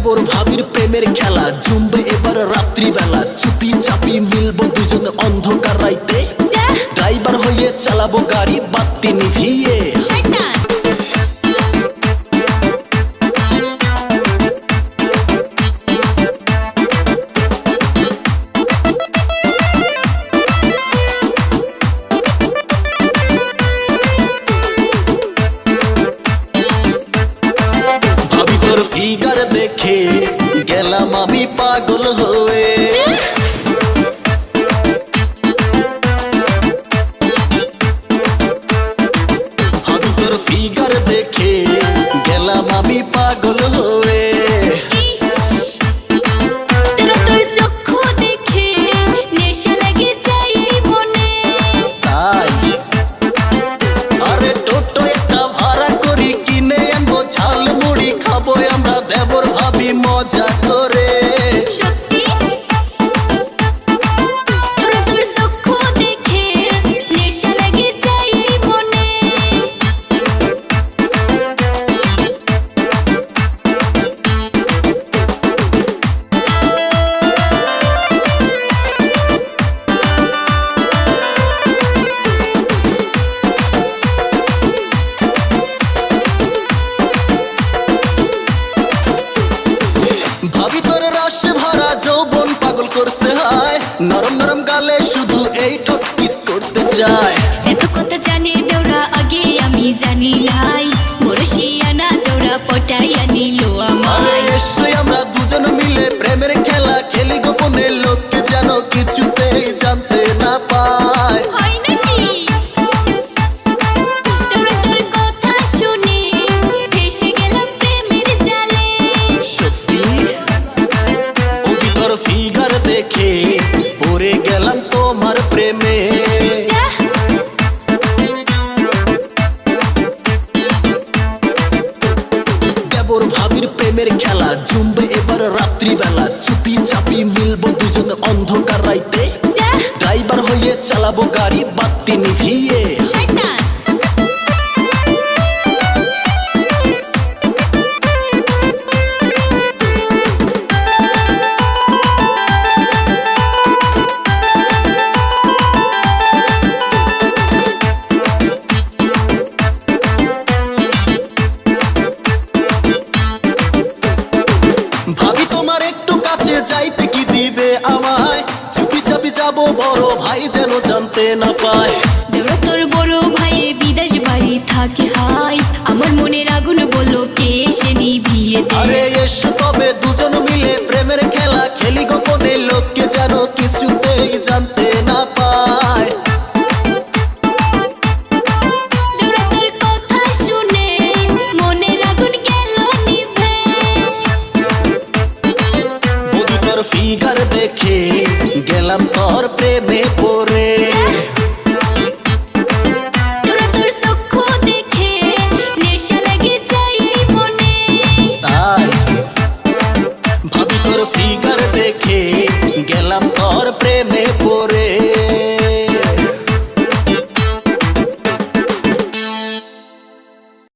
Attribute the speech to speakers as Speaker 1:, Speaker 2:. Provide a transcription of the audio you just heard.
Speaker 1: দেবর ভাবির প্রেমের খেলা জমবে এবার রাত্রি বেলা চুপি চাপি মিলবো দুজন অন্ধকার রাইতে ড্রাইভার হয়ে চালাবো গাড়ি বাতি নিভিয়ে ভাবি তোর ফিগার দেখে গেলাম আমি পাগল হয়ে ভাবি তোর ফিগার দেখে গেলাম আমি পাগল হয়ে তাই আরে টোটো একটা ভাড়া করি কিনে আনবো ঝাল মুড়ি খাবো আমরা দেবর ভাবি মজা করে ভাবি তোর রসে ভরা যৌবন পাগল করছে হায় নরম নরম গালে শুধু এই ঠোঁট কিস করতে চায়
Speaker 2: এত কথা জানি দেওরা আগে আমি জানি নাই বরশিয়ানা দেওরা পটাইয়া নিল আমায়
Speaker 1: এসে আমরা দুজন মিলে প্রেমের খেলা খেলি গোপনে লোককে যেন কিছুতেই জানতে না পায়
Speaker 2: হয় নাকি দেওরা তোর কথা শুনে ফেসে গেলাম প্রেমের জালে
Speaker 1: সত্যি ওই তোর ফিগার দেখে পড়ে গেলাম তোমার প্রেমে দেবর ভাবির প্রেমের খেলা জমবে এবার রাত্রি বেলা চুপি চাপি মিলবো দুজন অন্ধকার রাইতে ড্রাইভার হয়ে চালাবো গাড়ি বাতি নিভিয়ে
Speaker 2: শয়তান
Speaker 1: ভাবি তোমার একটু কাছে যাইতে কি দিবে আমায় চুপি চাপি যাবো বড় ভাই যেন জানতে না পায়
Speaker 2: দেওরা তোর বড় ভাই বিদেশ বাড়ি থাকে হাই আমার মনের আগুন বলো কে সে নিভিয়ে
Speaker 1: আরে
Speaker 2: দে
Speaker 1: এসো তবে দুজন মিলে প্রেমের খেলা খেলি গোপনে লোককে যেন কিছুতেই জানতে না পায়
Speaker 2: দেওরা তোর কথা শুনে মনের আগুন গেল নিভে
Speaker 1: বধু তোর ফিগার দেখে গেলাম তোর প্রেমে পড়ে
Speaker 2: দেওরা তোর চক্ষু দেখে নেশা লাগে যাই মনে
Speaker 1: তাই ভাবি তোর ফিগার দেখে